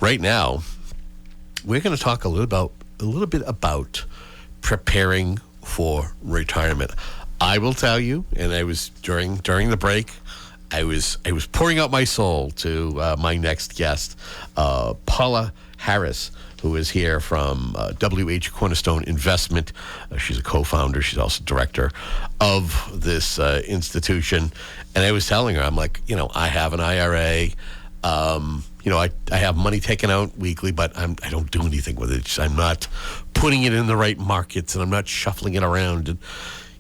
right now, we're going to talk a little bit about preparing for retirement. I will tell you, and I was during the break, I was pouring out my soul to my next guest, Paula Harris, who is here from WH Cornerstone Investment. She's a co-founder. She's also director of this institution. And I was telling her, I'm like, I have an IRA. I have money taken out weekly, but I don't do anything with it. I'm not putting it in the right markets, and I'm not shuffling it around. And,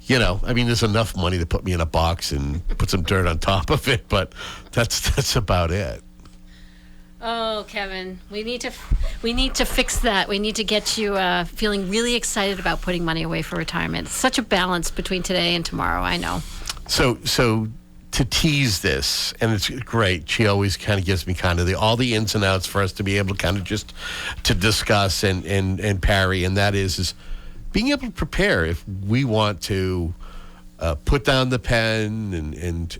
there's enough money to put me in a box and put some dirt on top of it, but that's about it. Oh, Kevin, we need to fix that. We need to get you feeling really excited about putting money away for retirement. It's such a balance between today and tomorrow, I know. So to tease this, and it's great, she always kind of gives me kind of all the ins and outs for us to be able to kind of just to discuss and parry, and that is being able to prepare if we want to put down the pen and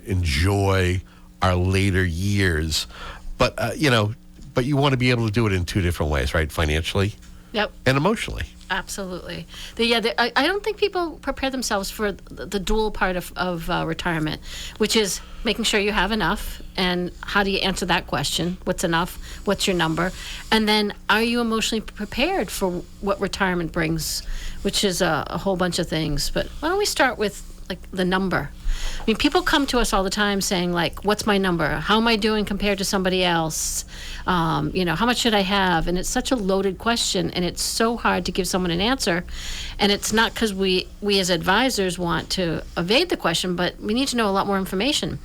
enjoy our later years. But, but you want to be able to do it in two different ways, right? Financially Yep. and emotionally. Absolutely. I don't think people prepare themselves for the dual part of retirement, which is making sure you have enough. And how do you answer that question? What's enough? What's your number? And then are you emotionally prepared for what retirement brings, which is a whole bunch of things. But why don't we start with the number? I mean, people come to us all the time saying, what's my number? How am I doing compared to somebody else? How much should I have? And it's such a loaded question, and it's so hard to give someone an answer. And it's not because we as advisors want to evade the question, but we need to know a lot more information.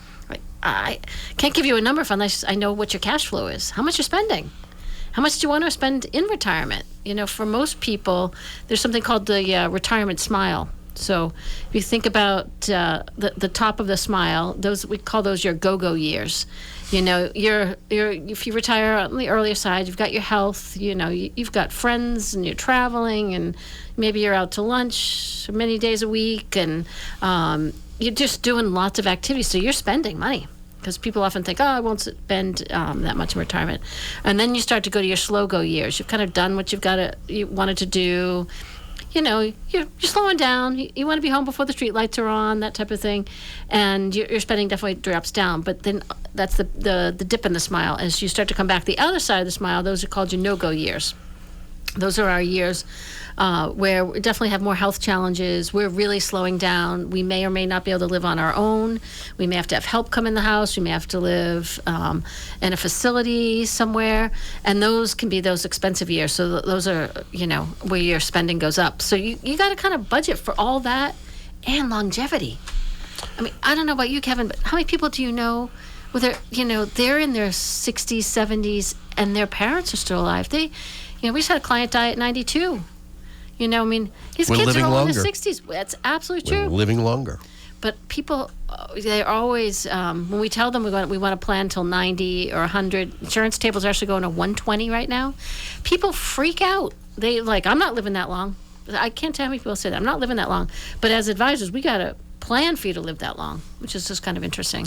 I can't give you a number unless I know what your cash flow is, how much you're spending. How much do you want to spend in retirement? For most people, there's something called the retirement smile. So if you think about the top of the smile, we call those your go-go years. If you retire on the earlier side, you've got your health, you've got friends, and you're traveling, and maybe you're out to lunch many days a week, and you're just doing lots of activities. So you're spending money, because people often think, I won't spend that much in retirement. And then you start to go to your slow-go years. You've kind of done what you wanted to do. You're slowing down. You want to be home before the street lights are on, that type of thing. And your spending definitely drops down. But then that's the dip in the smile. As you start to come back the other side of the smile, those are called your no-go years. Those are our years where we definitely have more health challenges. We're really slowing down. We may or may not be able to live on our own. We may have to have help come in the house. We may have to live in a facility somewhere. And those can be those expensive years. So those are, where your spending goes up. So you got to kind of budget for all that and longevity. I mean, I don't know about you, Kevin, but how many people do you know where they're in their 60s, 70s, and their parents are still alive? We just had a client die at 92. His kids are all in their 60s. That's absolutely true. We're living longer. But people, they're always, when we tell them we want to plan till 90 or 100, insurance tables are actually going to 120 right now. People freak out. I'm not living that long. I can't tell how many people say that. I'm not living that long. But as advisors, we got to plan for you to live that long, which is just kind of interesting.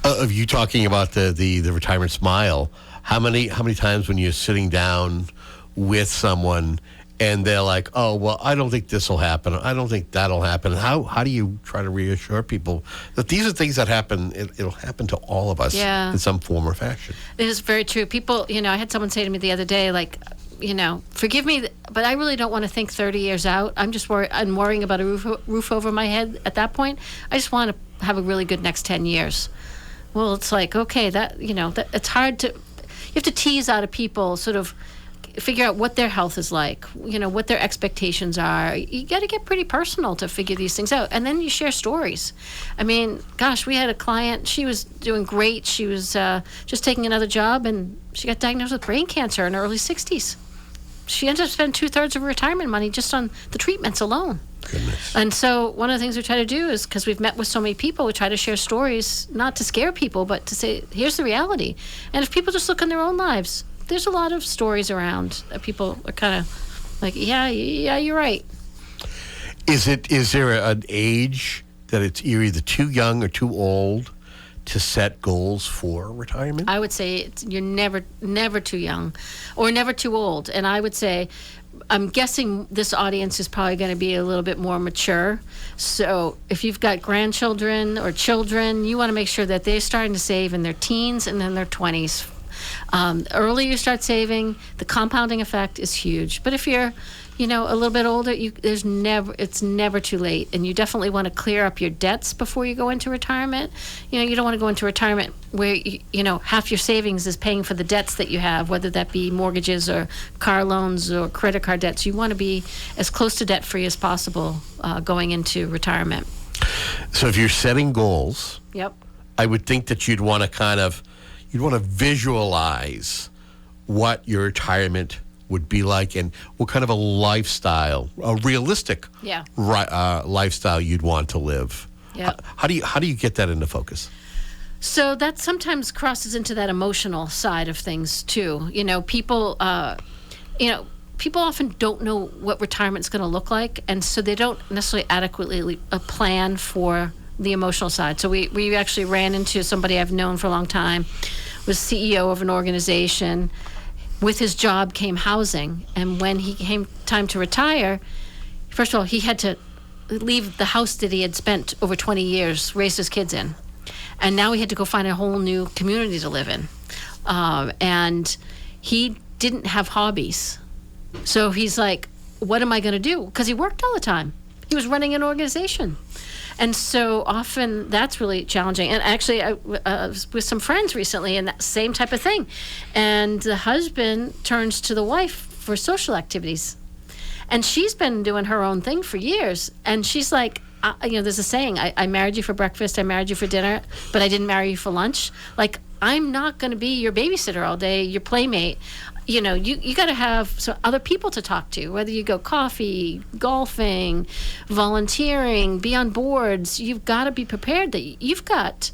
Of you talking about the retirement smile, how many times when you're sitting down with someone and they're like, oh, well, I don't think this will happen. I don't think that'll happen. How do you try to reassure people that these are things that happen? It'll happen to all of us in some form or fashion. It is very true. People, I had someone say to me the other day, forgive me, but I really don't want to think 30 years out. I'm worrying about a roof over my head at that point. I just want to have a really good next 10 years. Well, it's okay, that it's hard to, you have to tease out of people, sort of figure out what their health is like, what their expectations are. You got to get pretty personal to figure these things out. And then you share stories. I mean, gosh, we had a client, she was doing great. She was just taking another job, and she got diagnosed with brain cancer in her early 60s. She ended up spending 2/3 of her retirement money just on the treatments alone. Goodness. And so one of the things we try to do is, because we've met with so many people, we try to share stories, not to scare people, but to say, here's the reality. And if people just look in their own lives, there's a lot of stories around that people are kind of like, yeah, you're right. Is there an age that you're either too young or too old to set goals for retirement? I would say you're never too young or never too old. And I would say, I'm guessing this audience is probably going to be a little bit more mature. So if you've got grandchildren or children, you want to make sure that they're starting to save in their teens and in their 20s. Earlier you start saving, the compounding effect is huge. But if you're, a little bit older, it's never too late. And you definitely want to clear up your debts before you go into retirement. You don't want to go into retirement where, half your savings is paying for the debts that you have, whether that be mortgages or car loans or credit card debts. You want to be as close to debt-free as possible going into retirement. So if you're setting goals, Yep. I would think that you'd want to visualize what your retirement would be like and what kind of a lifestyle, a realistic lifestyle you'd want to live. Yeah. How do you get that into focus? So that sometimes crosses into that emotional side of things too. People often don't know what retirement's going to look like, and so they don't necessarily adequately plan for the emotional side. So we actually ran into somebody I've known for a long time, was CEO of an organization. With his job came housing, and when he came time to retire, first of all, he had to leave the house that he had spent over 20 years, raised his kids in. And now he had to go find a whole new community to live in. And he didn't have hobbies. So he's like, what am I going to do? Because he worked all the time. He was running an organization. And so often that's really challenging. And actually, I was with some friends recently, and that same type of thing. And the husband turns to the wife for social activities. And she's been doing her own thing for years. And she's like, there's a saying, I married you for breakfast, I married you for dinner, but I didn't marry you for lunch. Like, I'm not going to be your babysitter all day, your playmate. You got to have some other people to talk to, whether you go coffee, golfing, volunteering, be on boards. You've got to be prepared that you've got,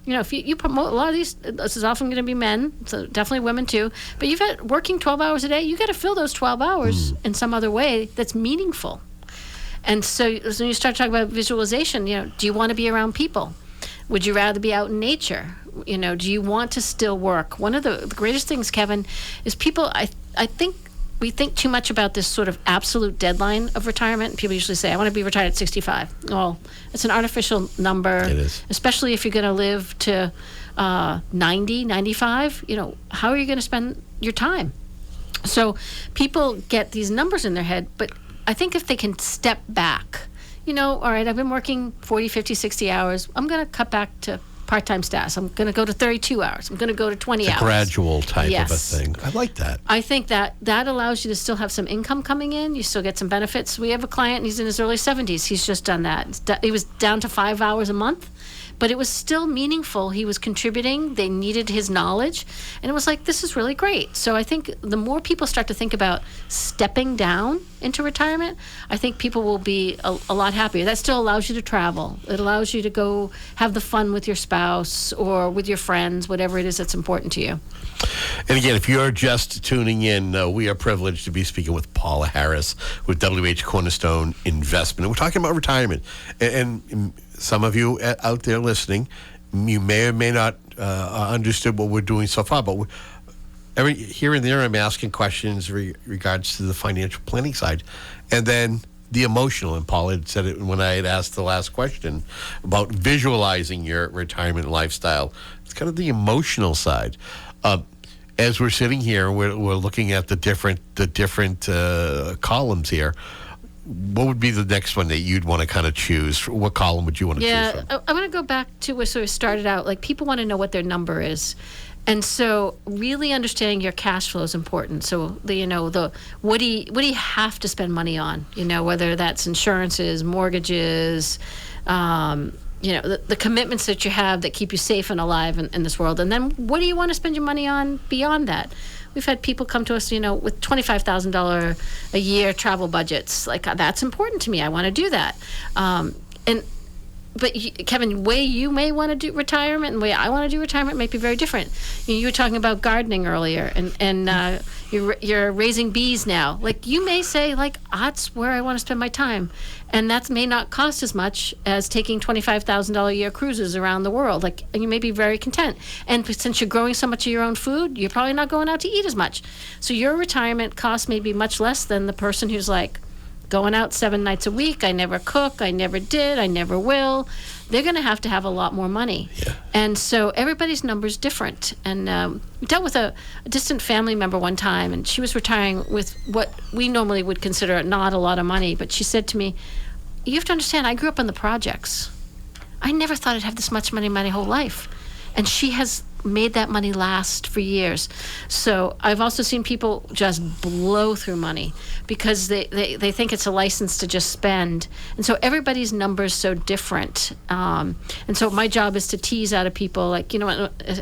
if you promote a lot of these, this is often going to be men, so definitely women too, but you've got working 12 hours a day, you got to fill those 12 hours in some other way that's meaningful. And so when you start talking about visualization, do you want to be around people? Would you rather be out in nature? Do you want to still work? One of the greatest things, Kevin, is people, I think we think too much about this sort of absolute deadline of retirement. People usually say, I want to be retired at 65. Well, it's an artificial number. It is. Especially if you're going to live to 90, 95. How are you going to spend your time? So people get these numbers in their head, but I think if they can step back, all right, I've been working 40, 50, 60 hours. I'm going to cut back to part-time status. I'm going to go to 32 hours. I'm going to go to 20 hours. It's a gradual type Yes. of a thing. I like that. I think that allows you to still have some income coming in. You still get some benefits. We have a client, he's in his early 70s. He's just done that. He was down to 5 hours a month, but it was still meaningful. He was contributing. They needed his knowledge. And it was like, this is really great. So I think the more people start to think about stepping down into retirement, I think people will be a lot happier. That still allows you to travel. It allows you to go have the fun with your spouse or with your friends, whatever it is that's important to you. And again, if you're just tuning in, we are privileged to be speaking with Paula Harris with WH Cornerstone Investment. And we're talking about retirement. And some of you out there listening, you may or may not understood what we're doing so far, but here and there I'm asking questions regards to the financial planning side. And then the emotional, and Paula had said it when I had asked the last question about visualizing your retirement lifestyle. It's kind of the emotional side. As we're sitting here, we're looking at the different columns here. What would be the next one that you'd want to kind of choose? What column would you want to choose from? Yeah, I want to go back to where sort of started out. Like, people want to know what their number is. And so really understanding your cash flow is important. So, what do you have to spend money on? Whether that's insurances, mortgages, the commitments that you have that keep you safe and alive in this world. And then what do you want to spend your money on beyond that? We've had people come to us, with $25,000 a year travel budgets. Like, that's important to me. I want to do that. And but Kevin, way you may want to do retirement and the way I want to do retirement might be very different. You were talking about gardening earlier, and you're raising bees now. Like, you may say, like, that's where I want to spend my time, and that may not cost as much as taking $25,000 a year cruises around the world. Like, and you may be very content. And since you're growing so much of your own food, you're probably not going out to eat as much. So your retirement cost may be much less than the person who's like, going out 7 nights a week, I never cook, I never did, I never will. They're going to have a lot more money. Yeah. And so everybody's number's different. And we dealt with a distant family member one time, and she was retiring with what we normally would consider not a lot of money. But she said to me, you have to understand, I grew up on the projects. I never thought I'd have this much money my whole life. And she has made that money last for years. So I've also seen people just blow through money because they think it's a license to just spend. And so everybody's number's so different. And so my job is to tease out of people, like,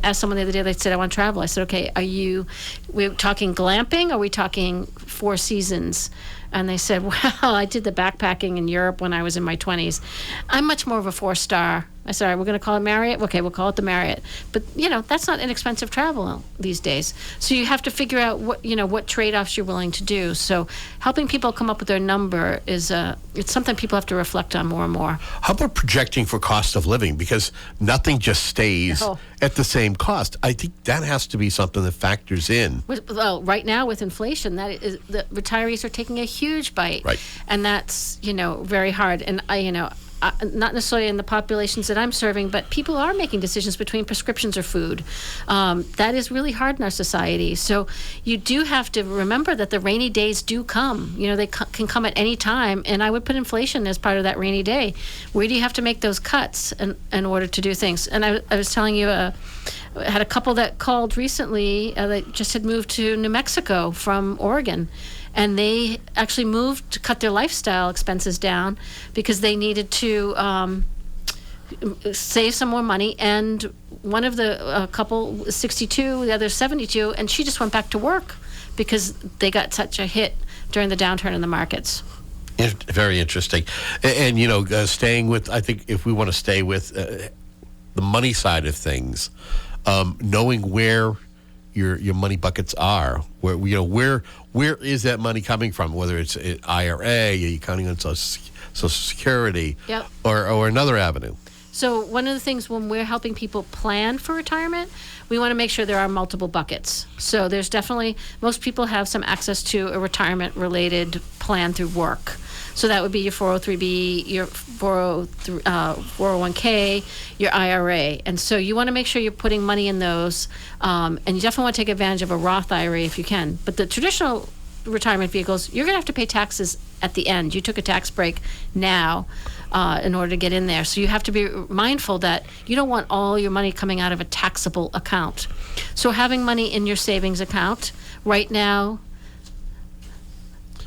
asked someone the other day, they said, I want to travel. I said, okay, we're talking glamping? Or are we talking 4 seasons? And they said, well, I did the backpacking in Europe when I was in my 20s. I'm much more of a 4-star. I said, all right, we're going to call it Marriott? Okay, we'll call it the Marriott. But, that's not inexpensive travel these days. So you have to figure out what trade-offs you're willing to do. So helping people come up with their number is it's something people have to reflect on more and more. How about projecting for cost of living? Because nothing just stays at the same cost. I think that has to be something that factors in. Well, right now with inflation, the retirees are taking a huge bite. Right. And that's, very hard. And not necessarily in the populations that I'm serving, but people are making decisions between prescriptions or food. That is really hard in our society. So you do have to remember that the rainy days do come. They can come at any time, and I would put inflation as part of that rainy day. Where do you have to make those cuts in order to do things? And I was telling you, I had a couple that called recently that just had moved to New Mexico from Oregon. And they actually moved to cut their lifestyle expenses down because they needed to save some more money. And one of the couple is 62, the other 72, and she just went back to work because they got such a hit during the downturn in the markets. Very interesting. And staying with, I think if we want to stay with the money side of things, knowing where your money buckets are, where is that money coming from? Whether it's an IRA, are you counting on Social Security, yep, or another avenue? So one of the things when we're helping people plan for retirement, we want to make sure there are multiple buckets. So there's definitely, most people have some access to a retirement-related plan through work. So that would be your 403B, your 401k, your IRA. And so you want to make sure you're putting money in those. And you definitely want to take advantage of a Roth IRA if you can. But the traditional retirement vehicles, you're going to have to pay taxes at the end. You took a tax break now in order to get in there. So you have to be mindful that you don't want all your money coming out of a taxable account. So having money in your savings account right now,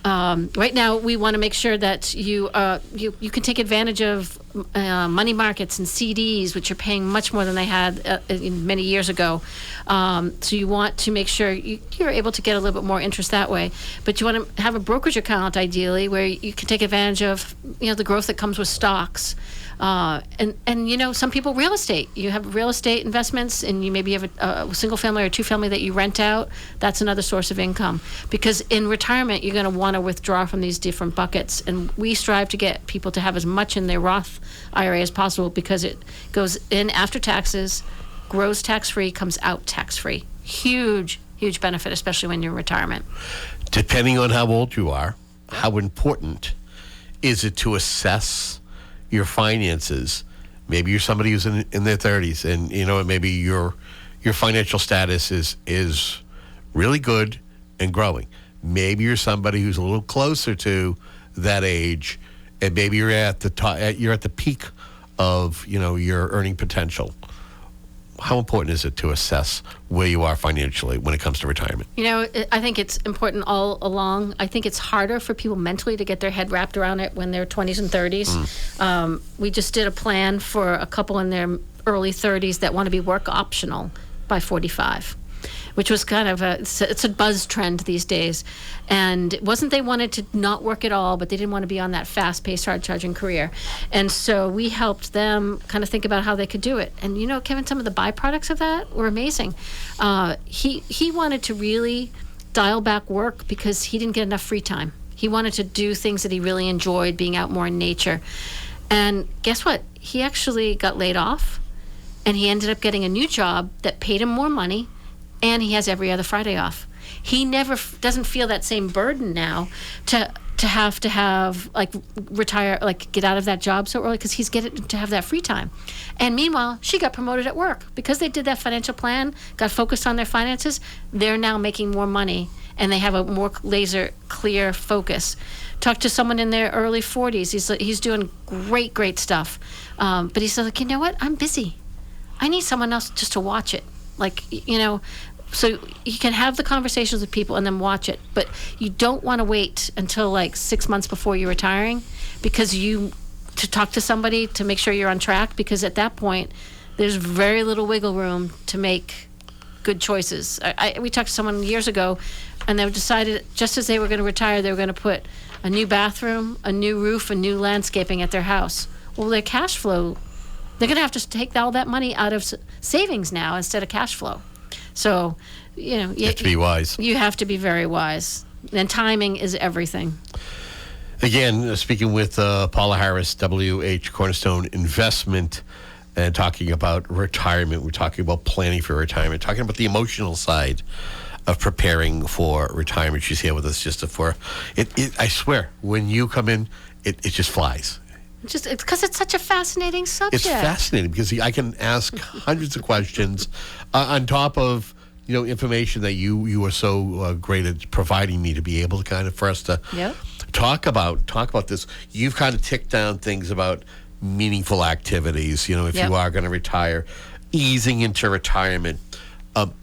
we want to make sure that you can take advantage of money markets and CDs, which are paying much more than they had many years ago. So you want to make sure you're able to get a little bit more interest that way. But you want to have a brokerage account, ideally, where you can take advantage of the growth that comes with stocks. And some people, real estate. You have real estate investments, and you maybe have a single family or 2-family that you rent out. That's another source of income. Because in retirement, you're going to want to withdraw from these different buckets. And we strive to get people to have as much in their Roth IRA as possible because it goes in after taxes, grows tax-free, comes out tax-free. Huge, huge benefit, especially when you're in retirement. Depending on how old you are, how important is it to assess your finances? Maybe you're somebody who's in their 30s, and maybe your financial status is really good and growing. Maybe you're somebody who's a little closer to that age, and maybe you're at the peak of your earning potential. How important is it to assess where you are financially when it comes to retirement? I think it's important all along. I think it's harder for people mentally to get their head wrapped around it when they're 20s and 30s. We just did a plan for a couple in their early 30s that want to be work optional by 45. which was kind of it's a buzz trend these days. And it wasn't they wanted to not work at all, but they didn't want to be on that fast-paced, hard-charging career. And so we helped them kind of think about how they could do it. And, Kevin, some of the byproducts of that were amazing. He wanted to really dial back work because he didn't get enough free time. He wanted to do things that he really enjoyed, being out more in nature. And guess what? He actually got laid off, and he ended up getting a new job that paid him more money, and he has every other Friday off. He never doesn't feel that same burden now to have like retire, like get out of that job so early, because he's getting to have that free time. And meanwhile, she got promoted at work because they did that financial plan, got focused on their finances. They're now making more money, and they have a more laser clear focus. Talked to someone in their early 40s. He's doing great stuff, but he's like, you know what? I'm busy. I need someone else just to watch it. So you can have the conversations with people and then watch it, but you don't want to wait until like 6 months before you're retiring to talk to somebody to make sure you're on track, because at that point there's very little wiggle room to make good choices. We talked to someone years ago, and they decided just as they were going to retire, they were going to put a new bathroom, a new roof, and new landscaping at their house. Well, their cash flow, they're going to have to take all that money out of savings now instead of cash flow. So, you have to be wise. You have to be very wise. And timing is everything. Again, speaking with Paula Harris, WH Cornerstone Investment, and talking about retirement. We're talking about planning for retirement, talking about the emotional side of preparing for retirement. She's here with us just for it. I swear, when you come in, it just flies. It's because it's such a fascinating subject. It's fascinating because I can ask hundreds of questions on top of information that you are so great at providing me to be able to kind of for us to talk about this. You've kind of ticked down things about meaningful activities. If you are going to retire, easing into retirement.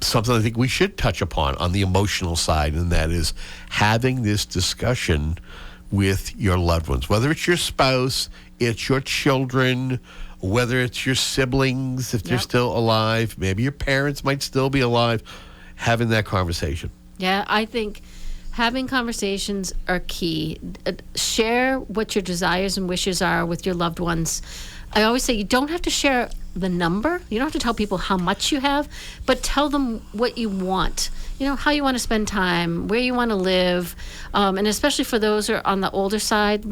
Something I think we should touch upon on the emotional side, and that is having this discussion with your loved ones, whether it's your spouse, it's your children, whether it's your siblings, if they're still alive, maybe your parents might still be alive, having that conversation. Yeah, I think having conversations are key. Share what your desires and wishes are with your loved ones. I always say you don't have to share the number. You don't have to tell people how much you have, but tell them what you want. How you want to spend time, where you want to live, and especially for those who are on the older side,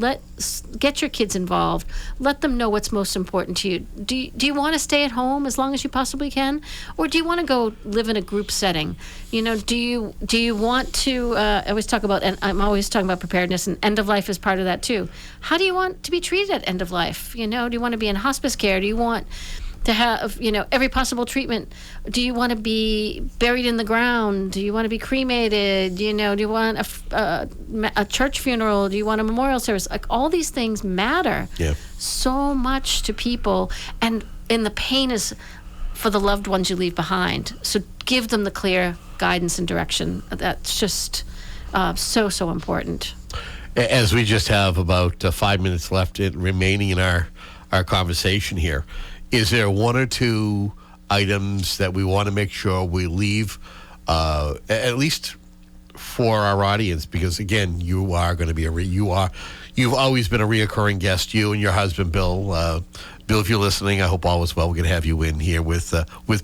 get your kids involved. Let them know what's most important to you. Do you want to stay at home as long as you possibly can, or do you want to go live in a group setting? Do you want to? I always talk about, and I'm always talking about preparedness, and end of life is part of that too. How do you want to be treated at end of life? Do you want to be in hospice care? Do you want to have every possible treatment? Do you want to be buried in the ground? Do you want to be cremated? Do you want a church funeral? Do you want a memorial service? Like, all these things matter so much to people, and the pain is for the loved ones you leave behind. So give them the clear guidance and direction. That's just so important. As we just have about 5 minutes left remaining in our conversation here, is there one or two items that we want to make sure we leave, at least for our audience? Because again, you are going to be you've always been a reoccurring guest. You and your husband, Bill. Bill, if you're listening, I hope all is well. We're going to have you in here with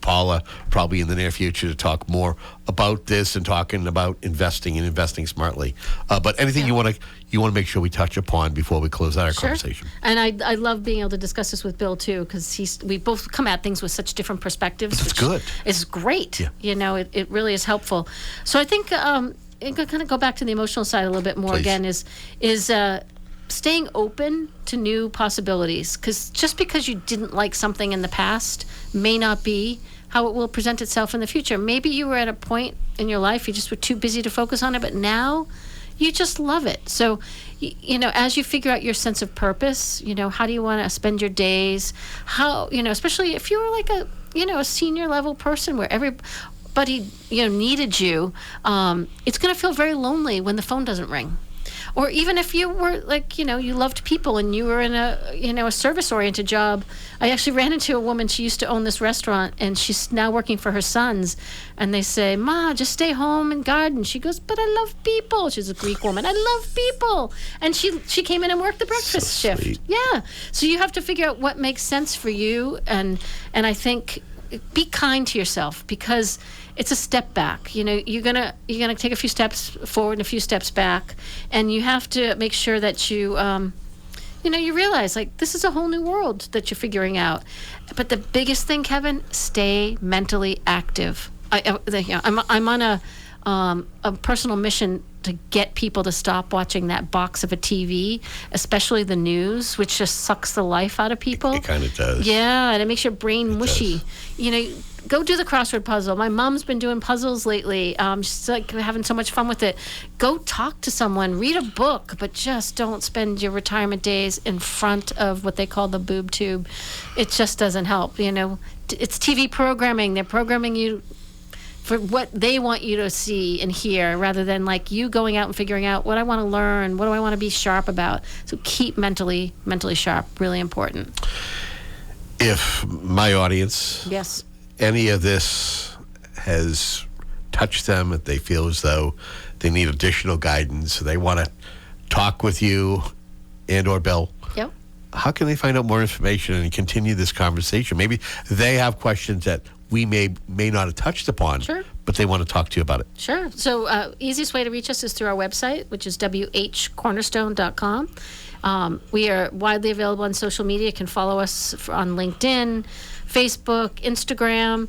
Paula probably in the near future to talk more about this and talking about investing and investing smartly. But anything you want to make sure we touch upon before we close out our conversation? And I love being able to discuss this with Bill too, because we both come at things with such different perspectives. That's good. It's great. Yeah. It really is helpful. So I think kind of go back to the emotional side a little bit more. Please. Again is staying open to new possibilities, because just because you didn't like something in the past may not be how it will present itself in the future. Maybe you were at a point in your life you just were too busy to focus on it, but now you just love it. So, as you figure out your sense of purpose, how do you want to spend your days? How, especially if you were like a senior level person where everybody, needed you, it's going to feel very lonely when the phone doesn't ring. Or even if you were like, you loved people and you were in a service-oriented job. I actually ran into a woman, she used to own this restaurant, and she's now working for her sons. And they say, "Ma, just stay home and garden." She goes, "But I love people." She's a Greek woman. "I love people." And she came in and worked the breakfast shift. Sweet. Yeah. So you have to figure out what makes sense for you. And I think be kind to yourself, because it's a step back. You're gonna take a few steps forward and a few steps back, and you have to make sure that you you realize, like, this is a whole new world that you're figuring out. But the biggest thing, Kevin, stay mentally active. I'm on a personal mission to get people to stop watching that box of a TV, especially the news, which just sucks the life out of people. It kind of does. Yeah, and it makes your brain mushy. Go do the crossword puzzle. My mom's been doing puzzles lately. She's like having so much fun with it. Go talk to someone, read a book, but just don't spend your retirement days in front of what they call the boob tube. It just doesn't help. It's TV programming. They're programming you for what they want you to see and hear, rather than like you going out and figuring out what I want to learn, what do I want to be sharp about. So keep mentally sharp, really important. If my audience, Yes. any of this has touched them, if they feel as though they need additional guidance, they want to talk with you and or Bill, Yep. how can they find out more information and continue this conversation? Maybe they have questions that we may not have touched upon, Sure. but they want to talk to you about it. Sure. So easiest way to reach us is through our website, which is WHcornerstone.com. We are widely available on social media. You can follow us on LinkedIn, Facebook, Instagram.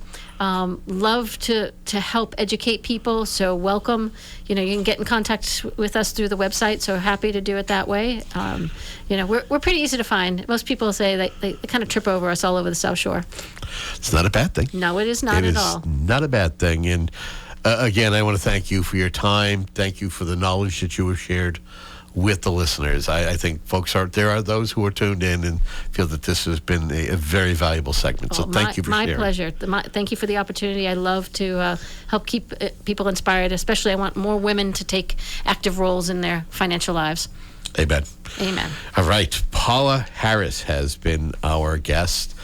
Love to help educate people. So welcome. You can get in contact with us through the website. So happy to do it that way. We're pretty easy to find. Most people say they kind of trip over us all over the South Shore. It's not a bad thing. No, it is not at all. It is not a bad thing. And again, I want to thank you for your time. Thank you for the knowledge that you have shared with the listeners. I think there are those who are tuned in and feel that this has been a very valuable segment. So thank you for sharing. My pleasure. Thank you for the opportunity. I love to help keep people inspired. Especially, I want more women to take active roles in their financial lives. Amen. Amen. All right. Paula Harris has been our guest.